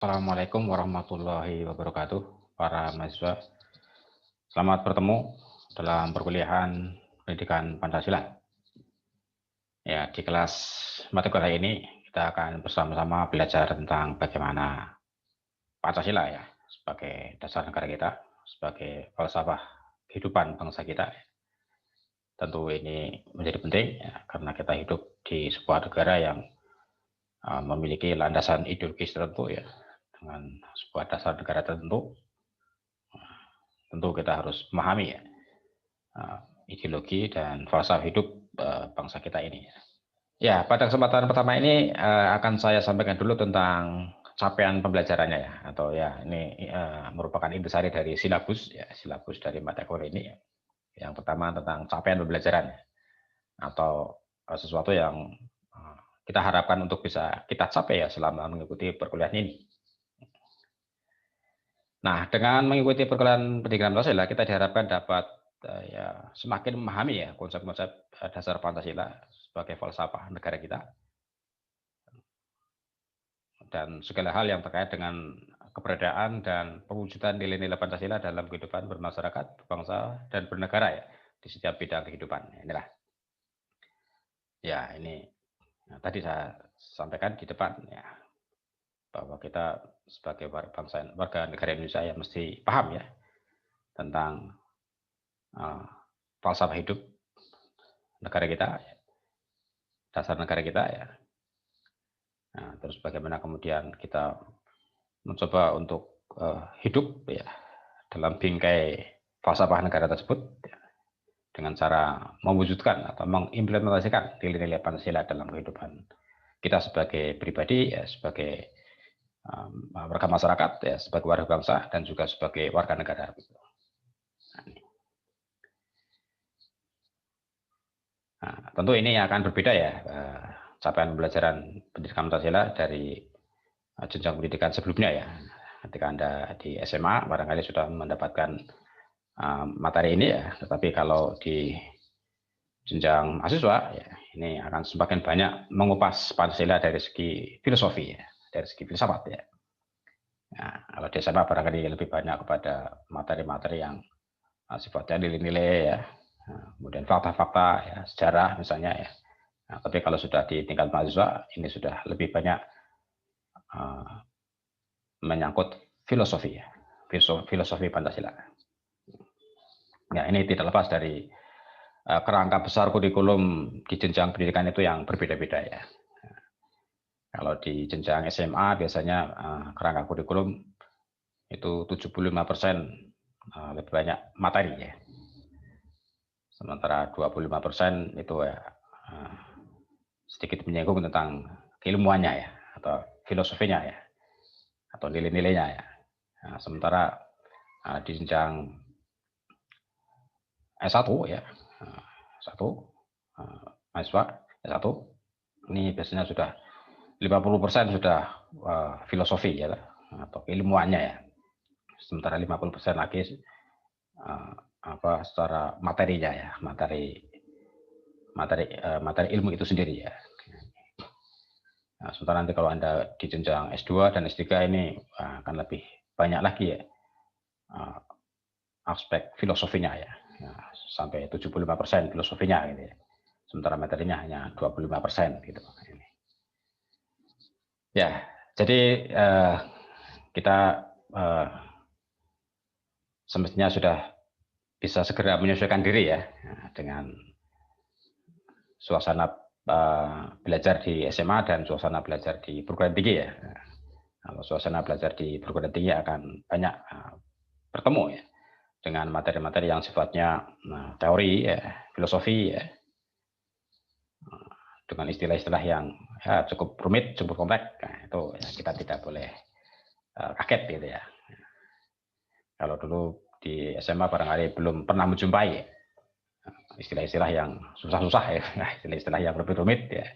Assalamualaikum warahmatullahi wabarakatuh, para mahasiswa. Selamat bertemu dalam perkuliahan pendidikan Pancasila. Ya, di kelas mata kuliah ini kita akan bersama-sama belajar tentang bagaimana Pancasila ya sebagai dasar negara kita, sebagai falsafah kehidupan bangsa kita. Tentu ini menjadi penting ya, karena kita hidup di sebuah negara yang memiliki landasan ideologis tertentu ya, dengan sebuah dasar negara tertentu. Tentu kita harus memahami ya ideologi dan falsafah hidup bangsa kita ini. Ya, pada kesempatan pertama ini akan saya sampaikan dulu tentang capaian pembelajarannya ya, atau ya ini merupakan intisari dari silabus ya, silabus dari mata kuliah ini. Ya. Yang pertama tentang capaian pembelajaran atau sesuatu yang kita harapkan untuk bisa kita capai ya selama mengikuti perkuliahan ini. Nah, dengan mengikuti perkuliahan pendidikan Pancasila, kita diharapkan dapat ya semakin memahami ya konsep-konsep dasar Pancasila sebagai falsafah negara kita dan segala hal yang terkait dengan keberadaan dan pewujudan nilai-nilai Pancasila dalam kehidupan bermasyarakat, berbangsa dan bernegara ya di setiap bidang kehidupan. Inilah ya ini tadi saya sampaikan di depan ya bahwa kita sebagai warga negara Indonesia ya mesti paham ya tentang falsafah hidup negara kita, dasar negara kita ya. Nah, terus bagaimana kemudian kita mencoba untuk hidup ya dalam bingkai falsafah negara tersebut ya, dengan cara mewujudkan atau mengimplementasikan nilai-nilai Pancasila dalam kehidupan kita sebagai pribadi ya, sebagai warga masyarakat ya, sebagai warga bangsa dan juga sebagai warga negara. Nah, tentu ini akan berbeda ya capaian pembelajaran pendidikan Pancasila dari jenjang pendidikan sebelumnya ya. Ketika Anda di SMA barangkali sudah mendapatkan materi ini ya, tetapi kalau di jenjang mahasiswa ya, ini akan semakin banyak mengupas Pancasila dari segi filosofi ya, dari segi filsafat ya. Nah, kalau di SMA barangkali lebih banyak kepada materi-materi yang sifatnya nilai-nilai ya, kemudian fakta-fakta ya, sejarah misalnya ya. Nah, tapi kalau sudah di tingkat mahasiswa ini sudah lebih banyak menyangkut filosofi ya, filosofi Pancasila. Ya, ini tidak lepas dari kerangka besar kurikulum di jenjang pendidikan itu yang berbeda-beda ya. Kalau di jenjang SMA biasanya kerangka kurikulum itu 75% lebih banyak materi ya. Sementara 25% itu ya sedikit menyinggung tentang keilmuannya ya, atau filosofinya ya, atau nilai-nilainya ya. Nah, sementara di jenjang S1 ya, S1 mahasiswa S1 ini biasanya sudah 50% sudah filosofi ya, atau keilmuannya ya. Sementara 50% lagi secara materinya ya, materi ilmu itu sendiri ya. Nah, sementara nanti kalau Anda di jenjang S2 dan S3 ini akan lebih banyak lagi ya aspek filosofinya ya. Nah, sampai 75% filosofinya gitu ya. Sementara materinya hanya 25% gitu. Ya, jadi kita semestinya sudah bisa segera menyesuaikan diri ya dengan suasana belajar di SMA dan suasana belajar di perguruan tinggi ya. Kalau suasana belajar di perguruan tinggi akan banyak bertemu ya dengan materi-materi yang sifatnya teori ya, filosofi ya, dengan istilah-istilah yang ya, cukup rumit, cukup kompleks. Nah, itu ya, kita tidak boleh kaget gitu ya. Kalau dulu di SMA barangkali belum pernah menjumpai istilah-istilah yang susah-susah ya, istilah-istilah yang lebih rumit ya,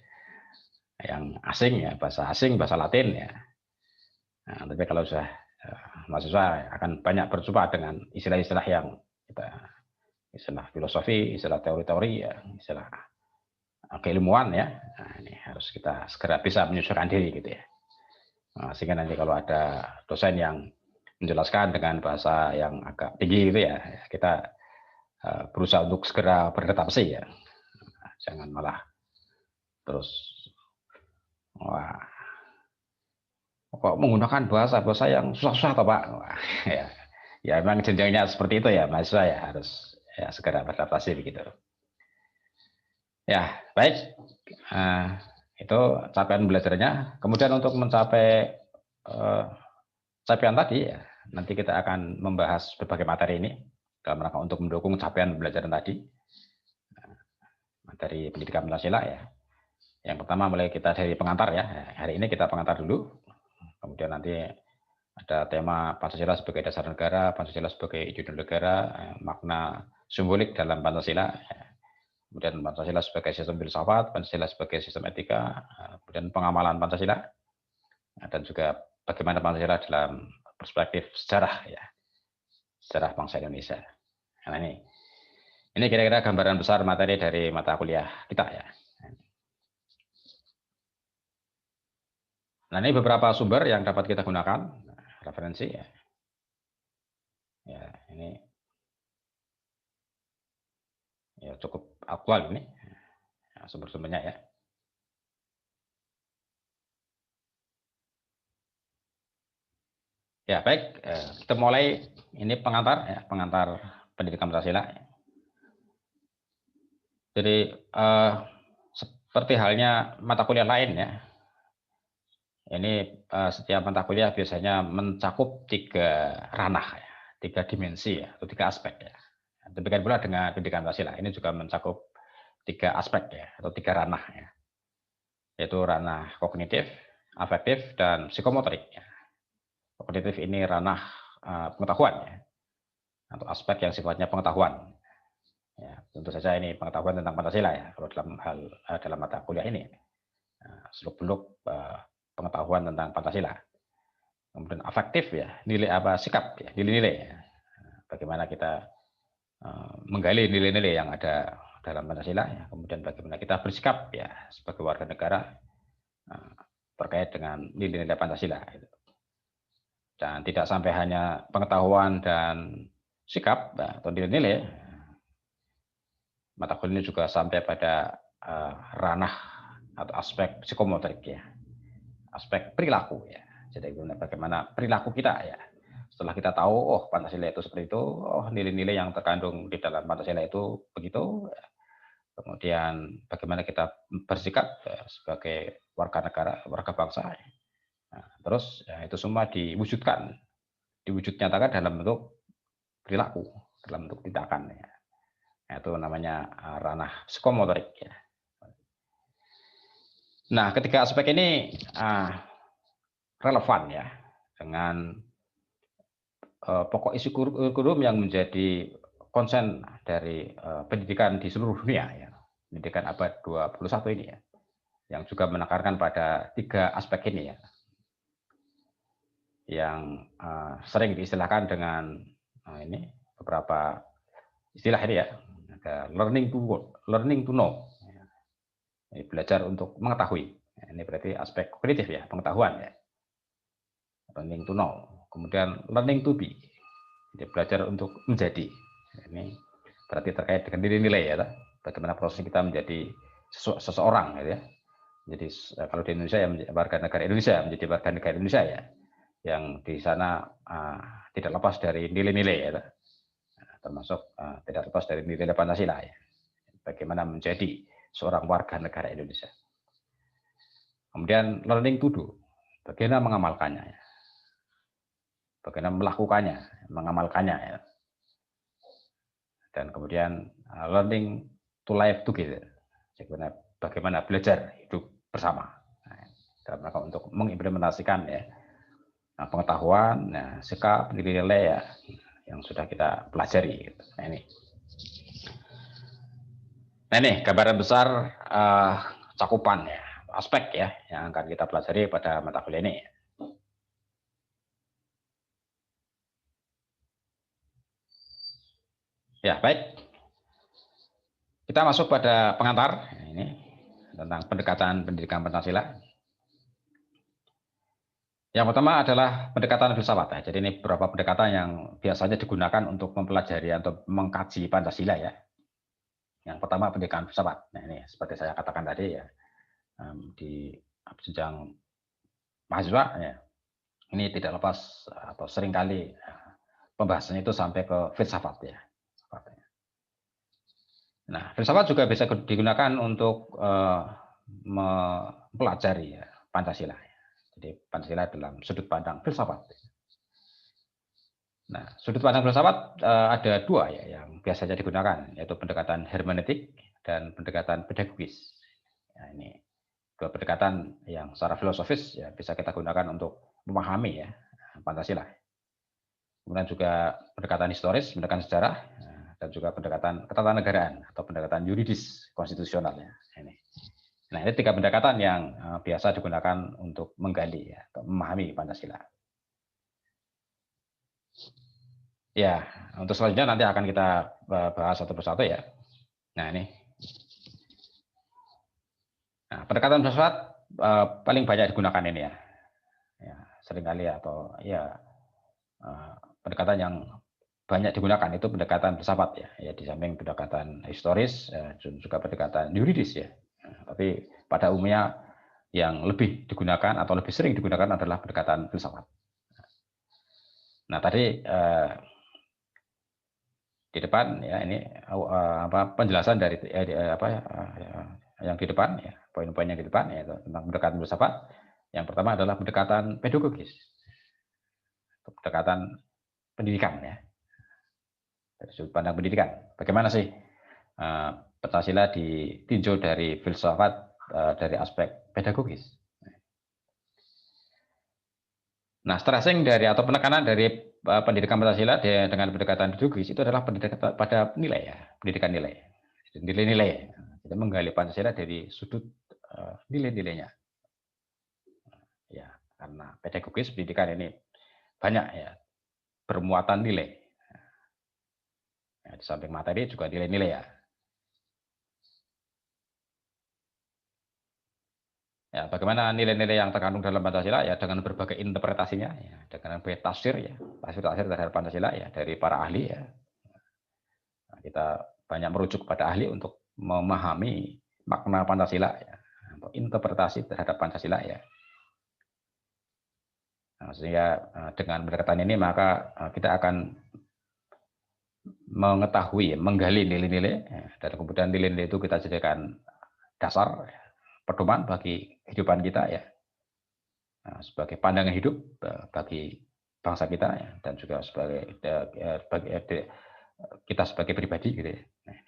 yang asing ya, bahasa asing, bahasa Latin ya. Nah, tapi kalau sudah mahasiswa akan banyak berjumpa dengan istilah-istilah yang kita, istilah filosofi, istilah teori-teori ya, istilah keilmuan ya. Nah, ini harus kita segera bisa menyesuaikan diri gitu ya. Nah, sehingga nanti kalau ada dosen yang menjelaskan dengan bahasa yang agak tinggi itu ya, kita berusaha untuk segera beradaptasi ya. Jangan malah terus wah kok menggunakan bahasa-bahasa yang susah-susah toh Pak. Wah, ya memang jenjangnya seperti itu ya mahasiswa ya harus ya segera beradaptasi begitu. Ya, baik. Itu capaian belajarnya. Kemudian untuk mencapai capaian tadi ya, nanti kita akan membahas berbagai materi ini dalam rangka untuk mendukung capaian belajar tadi. Materi pendidikan Pancasila ya. Yang pertama mulai kita dari pengantar ya. Hari ini kita pengantar dulu. Kemudian nanti ada tema Pancasila sebagai dasar negara, Pancasila sebagai ideologi negara, makna simbolik dalam Pancasila. Kemudian Pancasila sebagai sistem filsafat, Pancasila sebagai sistem etika, kemudian pengamalan Pancasila, dan juga bagaimana Pancasila dalam perspektif sejarah ya, sejarah bangsa Indonesia. Nah ini kira-kira gambaran besar materi dari mata kuliah kita ya. Nah ini beberapa sumber yang dapat kita gunakan, referensi ya. Ya ini ya cukup aktual ini ya, sumber-sumbernya ya. Ya baik, kita mulai ini pengantar ya, pengantar pendidikan Pancasila. Jadi seperti halnya mata kuliah lain ya, ini setiap mata kuliah biasanya mencakup 3 ranah, ya, 3 dimensi ya, atau 3 aspek ya. Demikian pula dengan pendidikan Pancasila, ini juga mencakup 3 aspek ya, atau 3 ranah ya, yaitu ranah kognitif, afektif, dan psikomotorik. Ya. Kognitif ini ranah pengetahuan ya, atau aspek yang sifatnya pengetahuan. Ya, tentu saja ini pengetahuan tentang Pancasila ya, kalau dalam mata kuliah ini. Seluk-beluk pengetahuan tentang Pancasila. Kemudian afektif ya, nilai apa sikap ya, nilai-nilai ya. Bagaimana kita menggali nilai-nilai yang ada dalam Pancasila ya. Kemudian bagaimana kita bersikap ya sebagai warga negara terkait dengan nilai-nilai Pancasila. Dan tidak sampai hanya pengetahuan dan sikap atau nilai-nilai, mata kuliah ini juga sampai pada ranah atau aspek psikomotorik ya, aspek perilaku ya. Jadi bagaimana perilaku kita ya. Setelah kita tahu, oh Pancasila itu seperti itu, oh nilai-nilai yang terkandung di dalam Pancasila itu begitu. Kemudian bagaimana kita bersikap ya, sebagai warga negara, warga bangsa. Nah, terus ya, itu semua diwujud nyatakan dalam bentuk perilaku, dalam bentuk tindakan ya. Itu namanya ranah psikomotorik ya. Nah, ketiga aspek ini relevan ya dengan pokok isi kurikulum yang menjadi konsen dari pendidikan di seluruh dunia ya. Pendidikan abad 21 ini ya. Yang juga menekankan pada 3 aspek ini ya. Yang sering diistilahkan dengan ini beberapa istilah ini ya. Ada learning to know. Ini belajar untuk mengetahui. Ini berarti aspek kognitif ya, pengetahuan ya. Learning to know. Kemudian learning to be. Jadi belajar untuk menjadi. Ini berarti terkait dengan nilai-nilai ya. Bagaimana proses kita menjadi seseorang ya. Jadi kalau di Indonesia ya warga negara Indonesia, menjadi warga negara Indonesia ya. Yang di sana tidak lepas dari nilai-nilai ya. Termasuk tidak lepas dari nilai Pancasila ya. Bagaimana menjadi seorang warga negara Indonesia. Kemudian learning to do, bagaimana mengamalkannya, ya. Bagaimana melakukannya, mengamalkannya. Ya. Dan kemudian learning to live together, bagaimana belajar hidup bersama. Dalam rangka untuk mengimplementasikan ya, pengetahuan, sikap, nilai-nilai ya, yang sudah kita pelajari. Nah ini gambaran besar cakupan ya, aspek ya yang akan kita pelajari pada mata kuliah ini. Ya baik, kita masuk pada pengantar ini tentang pendekatan pendidikan Pancasila. Yang pertama adalah pendekatan filsafat. Ya. Jadi ini beberapa pendekatan yang biasanya digunakan untuk mempelajari atau mengkaji Pancasila ya. Yang pertama pendekatan filsafat. Nah ini seperti saya katakan tadi ya, di jenjang mahasiswa ya, ini tidak lepas atau seringkali pembahasannya itu sampai ke filsafat ya. Nah, filsafat juga bisa digunakan untuk mempelajari ya, Pancasila. Jadi Pancasila dalam sudut pandang filsafat. Nah, sudut pandang filsafat ada dua ya yang biasanya digunakan, yaitu pendekatan hermeneutik dan pendekatan pedagogis. Ya, ini dua pendekatan yang secara filosofis ya bisa kita gunakan untuk memahami ya Pancasila. Kemudian juga pendekatan historis, pendekatan sejarah, dan juga pendekatan ketatanegaraan atau pendekatan yuridis konstitusional ya. Nah, ini tiga pendekatan yang biasa digunakan untuk menggali ya, atau memahami Pancasila. Ya, untuk selanjutnya nanti akan kita bahas satu persatu ya. Nah, ini. Nah, pendekatan filsafat paling banyak digunakan ini ya. Ya, seringkali atau ya pendekatan yang banyak digunakan itu pendekatan filsafat ya. Ya, di samping pendekatan historis juga pendekatan yuridis ya. Nah, tapi pada umumnya yang lebih digunakan atau lebih sering digunakan adalah pendekatan filsafat. Nah, tadi di depan ya ini penjelasan dari yang di depan ya, poin-poin yang di depan ya tentang pendekatan filsafat. Yang pertama adalah pendekatan pedagogis, pendekatan pendidikan ya, dari sudut pandang pendidikan. Bagaimana sih Pancasila ditinjau dari filsafat dari aspek pedagogis? Nah, stressing dari atau penekanan dari pendidikan Pancasila dengan pendekatan pedagogis itu adalah pendekatan pada nilai ya, pendidikan nilai, nilai-nilai. Kita menggali Pancasila dari sudut nilai-nilainya. Ya, karena pedagogis pendidikan ini banyak ya bermuatan nilai. Ya, di samping materi juga nilai-nilai ya. Ya, bagaimana nilai-nilai yang terkandung dalam Pancasila ya dengan berbagai interpretasinya ya, dengan berbagai tafsir ya, tafsir terhadap Pancasila ya dari para ahli ya. Nah, kita banyak merujuk kepada ahli untuk memahami makna Pancasila ya, atau interpretasi terhadap Pancasila ya. Nah, sehingga dengan pendekatan ini maka kita akan mengetahui, menggali nilai-nilai ya, dan kemudian nilai-nilai itu kita jadikan dasar pedoman bagi kehidupan kita ya. Nah, sebagai pandangan hidup bagi bangsa kita ya, dan juga sebagai kita sebagai pribadi gitu ya. Nah,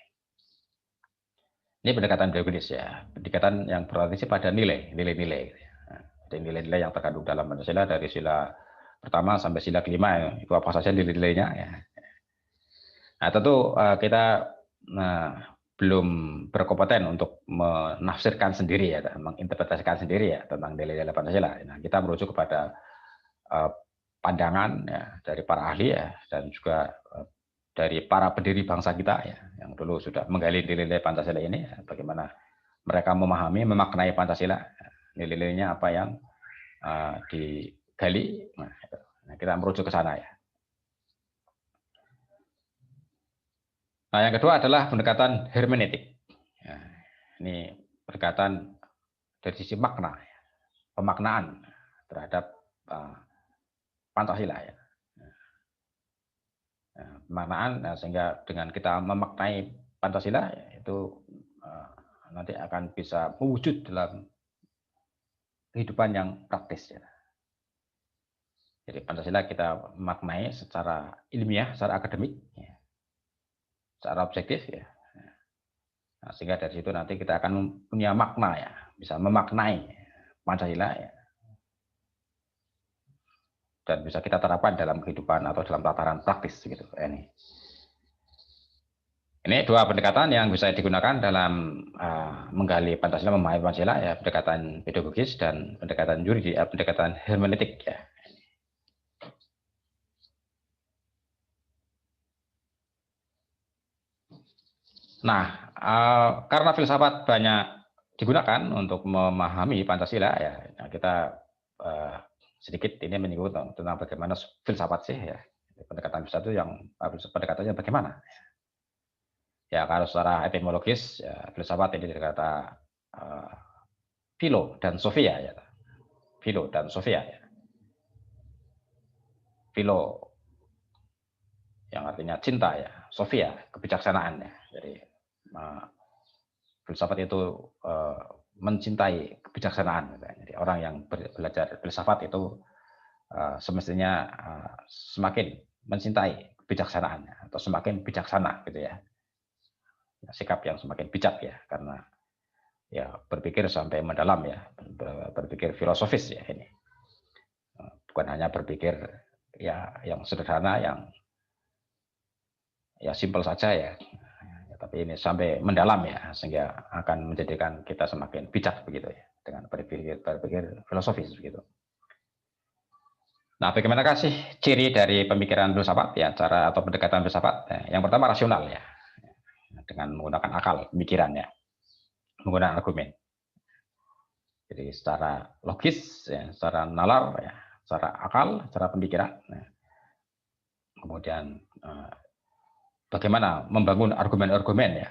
ini pendekatan pedagogis ya, pendekatan yang berorientasi pada nilai-nilai. Nah, nilai-nilai yang terkandung dalam Pancasila dari sila pertama sampai sila kelima ya, itu apa saja nilai-nilainya ya. Nah, tentu kita belum berkompeten untuk menafsirkan sendiri ya, menginterpretasikan sendiri ya tentang nilai-nilai Pancasila. Nah, kita merujuk kepada pandangan ya, dari para ahli ya, dan juga dari para pendiri bangsa kita ya, yang dulu sudah menggali nilai-nilai Pancasila ini, ya, bagaimana mereka memahami, memaknai Pancasila, nilai-nilainya apa yang digali. Nah, kita merujuk ke sana ya. Nah, yang kedua adalah pendekatan hermeneutik. Ya, ini pendekatan dari sisi makna, ya, pemaknaan terhadap Pancasila ya. Pemaknaan sehingga dengan kita memaknai Pancasila ya, itu nanti akan bisa mewujud dalam kehidupan yang praktis ya. Jadi Pancasila kita maknai secara ilmiah, secara akademik, ya, secara objektif ya. Nah, sehingga dari situ nanti kita akan punya makna ya, bisa memaknai Pancasila ya, dan bisa kita terapkan dalam kehidupan atau dalam tataran praktis gitu. Ini dua pendekatan yang bisa digunakan dalam menggali Pancasila, memahami Pancasila ya, pendekatan pedagogis dan pendekatan yuridis, pendekatan hermeneutik ya. Nah, karena filsafat banyak digunakan untuk memahami Pancasila ya, kita sedikit ini menyinggung tentang bagaimana filsafat sih ya. Pendekatan filsafat itu yang pendekatannya bagaimana? Ya kalau secara etimologis ya, filsafat ini dari kata philo dan sophia ya. Philo dan sophia ya. Philo yang artinya cinta ya, sophia kebijaksanaan ya. Jadi filsafat itu mencintai kebijaksanaan. Jadi orang yang belajar filsafat itu semestinya semakin mencintai kebijaksanaan atau semakin bijaksana gitu ya. Sikap yang semakin bijak ya, karena ya berpikir sampai mendalam ya, berpikir filosofis ya ini. Bukan hanya berpikir ya yang sederhana, yang ya simpel saja ya, tapi ini sampai mendalam ya, sehingga akan menjadikan kita semakin bijak begitu ya, dengan berpikir filosofis begitu. Nah, bagaimanakah sih ciri dari pemikiran filsafat ya, cara atau pendekatan filsafat? Yang pertama rasional ya, dengan menggunakan akal pemikirannya, menggunakan argumen. Jadi secara logis, ya, secara nalar, ya, secara akal, secara pemikiran. Ya. Kemudian bagaimana membangun argumen-argumen ya,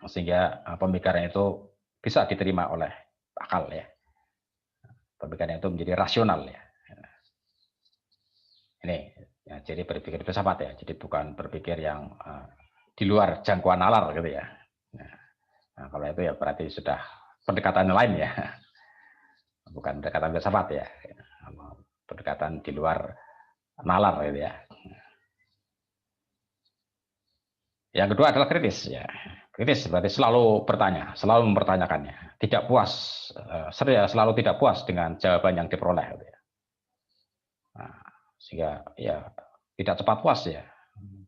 sehingga pemikiran itu bisa diterima oleh akal ya. Pemikiran itu menjadi rasional ya. Ini ya, jadi berpikir filsafat ya. Jadi bukan berpikir yang di luar jangkauan nalar gitu ya. Nah, kalau itu ya berarti sudah pendekatan lain ya. Bukan pendekatan filsafat ya. Pendekatan di luar nalar gitu ya. Yang kedua adalah kritis ya. Kritis berarti selalu bertanya, selalu mempertanyakannya. Tidak puas, selalu tidak puas dengan jawaban yang diperoleh gitu ya. Nah, sehingga ya tidak cepat puas ya,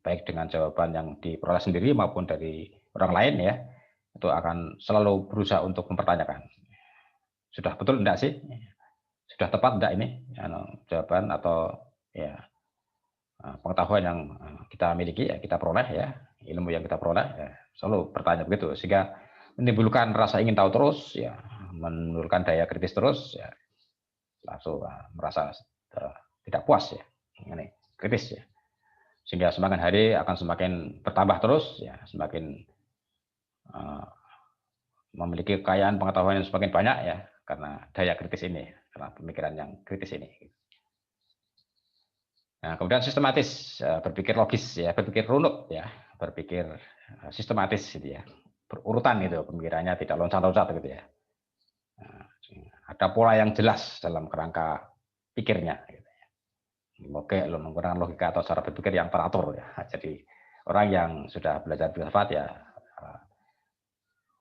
baik dengan jawaban yang diperoleh sendiri maupun dari orang lain ya, itu akan selalu berusaha untuk mempertanyakan, sudah betul enggak sih, sudah tepat enggak ini jawaban atau ya pengetahuan yang kita miliki ya, kita peroleh ya, ilmu yang kita peroleh ya, selalu bertanya begitu, sehingga menimbulkan rasa ingin tahu terus ya, menimbulkan daya kritis terus ya, langsung merasa tidak puas ya, ini kritis ya, sehingga semakin hari akan semakin bertambah terus ya, semakin memiliki kekayaan pengetahuan yang semakin banyak ya, karena daya kritis ini, karena pemikiran yang kritis ini. Nah, kemudian sistematis, berpikir logis ya, berpikir runut ya, berpikir sistematis gitu ya, berurutan gitu, pemikirannya tidak loncat-loncat gitu ya. Nah, ada pola yang jelas dalam kerangka pikirnya. Gitu. Oke, menggunakan logika atau cara berpikir yang teratur ya. Jadi orang yang sudah belajar filsafat ya,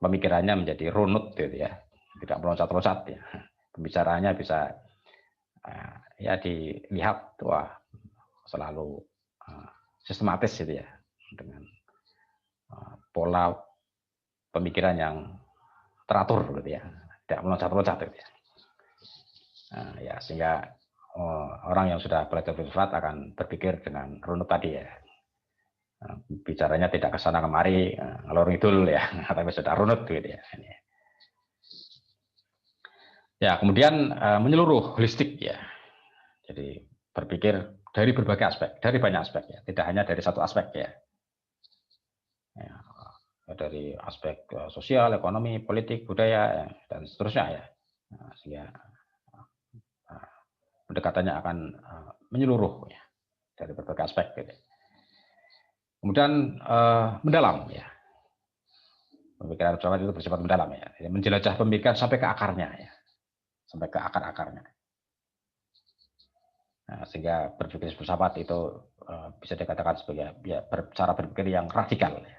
pemikirannya menjadi runut gitu ya, tidak meloncat-loncat ya. Pembicaraannya bisa ya dilihat wah selalu sistematis gitu ya, dengan pola pemikiran yang teratur gitu ya, tidak meloncat-loncat gitu ya. Nah, ya sehingga orang yang sudah belajar filsafat akan berpikir dengan runut tadi ya. Bicaranya tidak ke sana kemari, ngalor ngidul ya, tapi sudah runut gitu ya. Ya, kemudian menyeluruh holistik ya. Jadi berpikir dari berbagai aspek, dari banyak aspek ya, tidak hanya dari satu aspek ya. Ya, dari aspek sosial, ekonomi, politik, budaya ya, dan seterusnya ya. Nah, sehingga pendekatannya akan menyeluruh ya, dari berbagai aspek gitu. Kemudian mendalam ya. Pemikiran filsafat itu bersifat mendalam ya. Jadi, menjelajah pemikiran sampai ke akarnya ya. Sampai ke akar-akarnya. Nah, sehingga berpikir filsafat itu bisa dikatakan sebagai ya, cara berpikir yang radikal ya.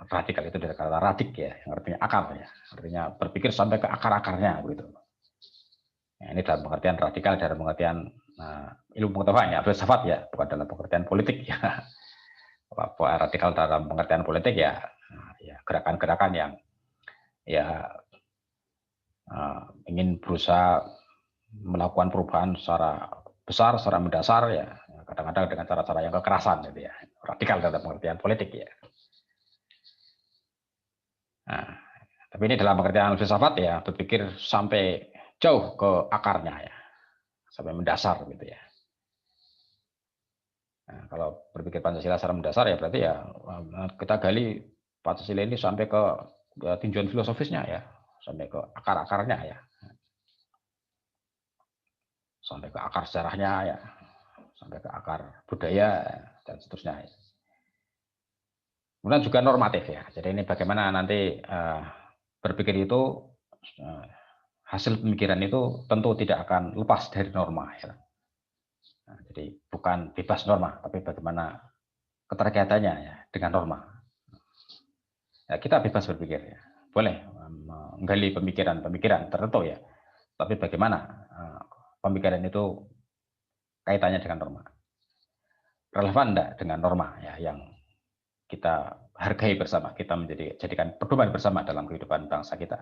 Radikal itu dari kata radik ya, yang artinya akar ya. Artinya berpikir sampai ke akar-akarnya begitu. Ya, ini dalam pengertian radikal, dalam pengertian ilmu pengetahuan ya, filsafat ya, bukan dalam pengertian politik ya. Radikal dalam pengertian politik ya, ya gerakan-gerakan yang ya ingin berusaha melakukan perubahan secara besar, secara mendasar ya, kadang-kadang dengan cara-cara yang kekerasan gitu ya, radikal dalam pengertian politik ya. Nah, Tapi ini dalam pengertian filsafat ya, berpikir sampai jauh ke akarnya ya, sampai mendasar gitu ya. Nah, kalau berpikir Pancasila secara mendasar ya berarti ya kita gali Pancasila ini sampai ke tinjauan filosofisnya ya, sampai ke akar-akarnya ya, sampai ke akar sejarahnya ya, sampai ke akar budaya dan seterusnya. Kemudian juga normatif ya. Jadi ini bagaimana nanti berpikir itu hasil pemikiran itu tentu tidak akan lepas dari norma ya. Nah, jadi bukan bebas norma, tapi bagaimana keterkaitannya ya dengan norma. Ya, kita bebas berpikir ya, boleh menggali pemikiran tertentu ya, tapi bagaimana pemikiran itu kaitannya dengan norma, relevan enggak dengan norma ya yang kita hargai bersama, kita jadikan pedoman bersama dalam kehidupan bangsa kita.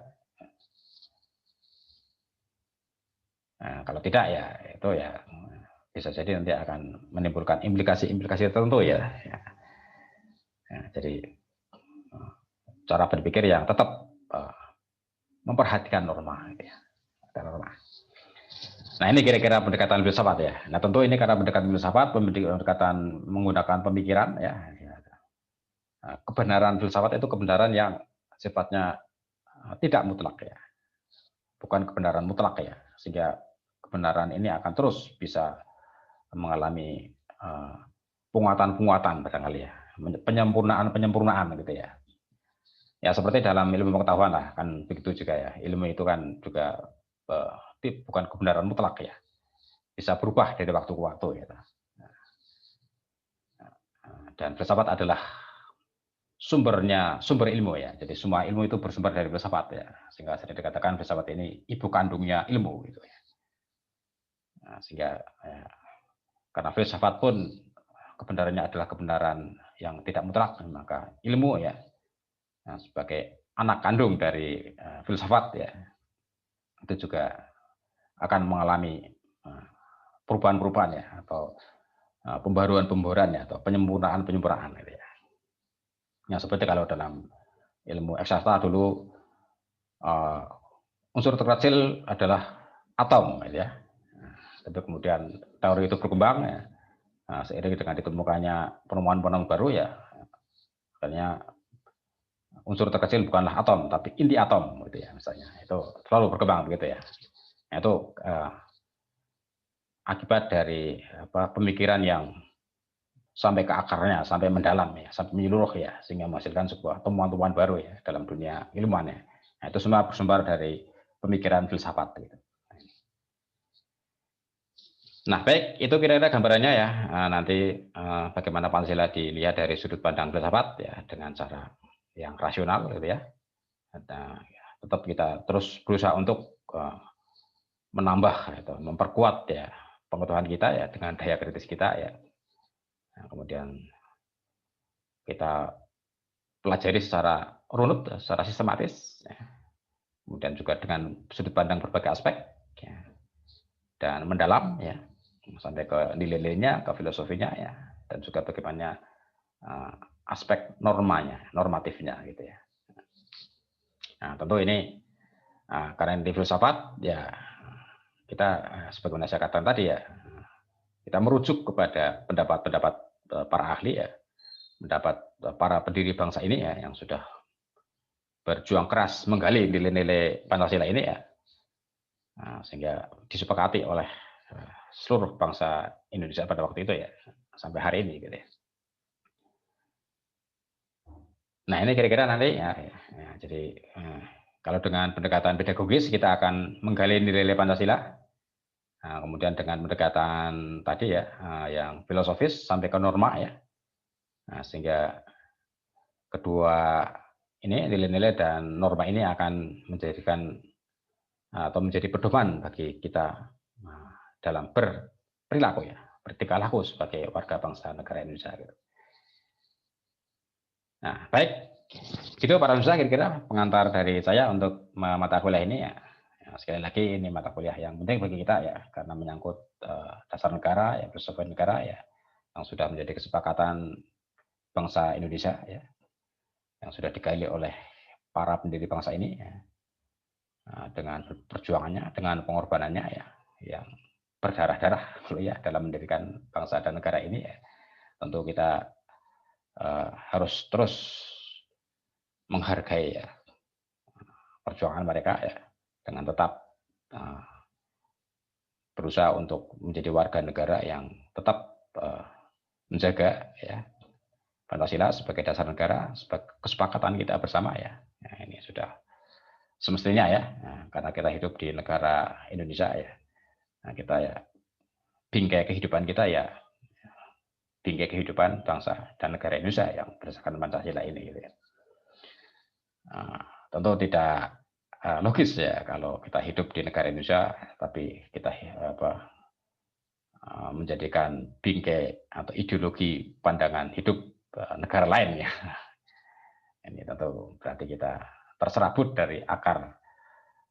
Nah, kalau tidak ya itu ya bisa jadi nanti akan menimbulkan implikasi-implikasi tertentu ya. Nah, jadi cara berpikir yang tetap memperhatikan norma, gitu ya. Norma. Nah ini kira-kira pendekatan filsafat ya. Nah tentu ini karena pendekatan filsafat, pendekatan menggunakan pemikiran ya. Nah, kebenaran filsafat itu kebenaran yang sifatnya tidak mutlak ya, bukan kebenaran mutlak ya, sehingga kebenaran ini akan terus bisa mengalami penguatan-penguatan barangkali ya, penyempurnaan gitu ya. Ya seperti dalam ilmu pengetahuan lah, kan begitu juga ya. Ilmu itu kan juga bukan kebenaran mutlak ya, bisa berubah dari waktu ke waktu ya. Dan filsafat adalah sumber ilmu ya. Jadi semua ilmu itu bersumber dari filsafat ya. Sehingga sering dikatakan filsafat ini ibu kandungnya ilmu gitu ya. Nah, sehingga ya, karena filsafat pun kebenarannya adalah kebenaran yang tidak mutlak, maka ilmu ya sebagai anak kandung dari filsafat ya itu juga akan mengalami perubahan-perubahan ya, atau pembaruan-pembaruan ya, atau penyempurnaan gitu ya. Ya seperti kalau dalam ilmu eksakta dulu unsur terkecil adalah atom gitu ya. Tapi kemudian teori itu berkembang ya. Nah, seiring dengan ditemukannya penemuan-penemuan baru ya, akhirnya unsur terkecil bukanlah atom tapi inti atom gitu ya, misalnya itu selalu berkembang begitu ya. Nah, itu akibat dari pemikiran yang sampai ke akarnya, sampai mendalam ya, sampai menyeluruh ya, sehingga menghasilkan sebuah temuan-temuan baru ya dalam dunia ilmuwan ya. Nah, itu semua bersumber dari pemikiran filsafat gitu. Nah, baik, itu kira-kira gambarannya ya. Nanti bagaimana Pancasila dilihat dari sudut pandang filsafat ya, dengan cara yang rasional gitu ya. Nah, tetap kita terus berusaha untuk menambah atau memperkuat ya pengetahuan kita ya dengan daya kritis kita ya. Nah, kemudian kita pelajari secara runut, secara sistematis, ya. Kemudian juga dengan sudut pandang berbagai aspek ya. Dan mendalam ya, sampai ke nilai-nilainya, ke filosofinya ya, dan juga bagaimana aspek normanya, normatifnya gitu ya. Nah tentu ini karena di filsafat ya kita sebagaimana saya katakan tadi ya, kita merujuk kepada pendapat-pendapat para ahli ya, pendapat para pendiri bangsa ini ya yang sudah berjuang keras menggali nilai-nilai Pancasila ini ya, sehingga disepakati oleh seluruh bangsa Indonesia pada waktu itu ya, sampai hari ini gitu ya. Nah ini kira-kira nanti ya, jadi kalau dengan pendekatan pedagogis kita akan menggali nilai-nilai Pancasila, kemudian dengan pendekatan tadi ya yang filosofis sampai ke norma ya, sehingga kedua ini nilai-nilai dan norma ini akan menjadikan atau menjadi pedoman bagi kita dalam berperilaku ya, bertingkah laku sebagai warga bangsa negara Indonesia. Nah, baik, gitu para pemirsa kira-kira pengantar dari saya untuk mata kuliah ini ya. Sekali lagi ini mata kuliah yang penting bagi kita ya, karena menyangkut dasar negara ya, filsafat negara ya, yang sudah menjadi kesepakatan bangsa Indonesia ya, yang sudah digali oleh para pendiri bangsa ini ya, dengan perjuangannya, dengan pengorbanannya ya, yang berdarah-darah ya dalam mendirikan bangsa dan negara ini ya. Tentu kita harus terus menghargai ya perjuangan mereka ya, dengan tetap berusaha untuk menjadi warga negara yang tetap menjaga ya Pancasila sebagai dasar negara, sebagai kesepakatan kita bersama ya. Nah, ini sudah semestinya ya, karena kita hidup di negara Indonesia ya. Nah, kita ya bingkai kehidupan kita ya bingkai kehidupan bangsa dan negara Indonesia yang berdasarkan Pancasila ini gitu ya. Tentu tidak logis ya kalau kita hidup di negara Indonesia tapi kita menjadikan bingkai atau ideologi pandangan hidup negara lain ya. Ini tentu berarti kita terserabut dari akar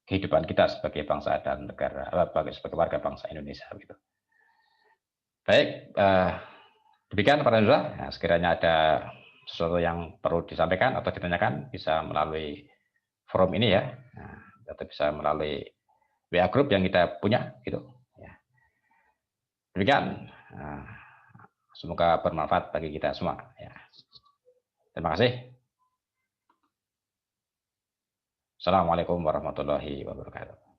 kehidupan kita sebagai bangsa dan negara, sebagai warga bangsa Indonesia gitu. Baik, demikian para saudara. Nah, sekiranya ada sesuatu yang perlu disampaikan atau ditanyakan bisa melalui forum ini ya, atau bisa melalui WA group yang kita punya gitu. Ya. Demikian, semoga bermanfaat bagi kita semua. Ya. Terima kasih. Assalamualaikum warahmatullahi wabarakatuh.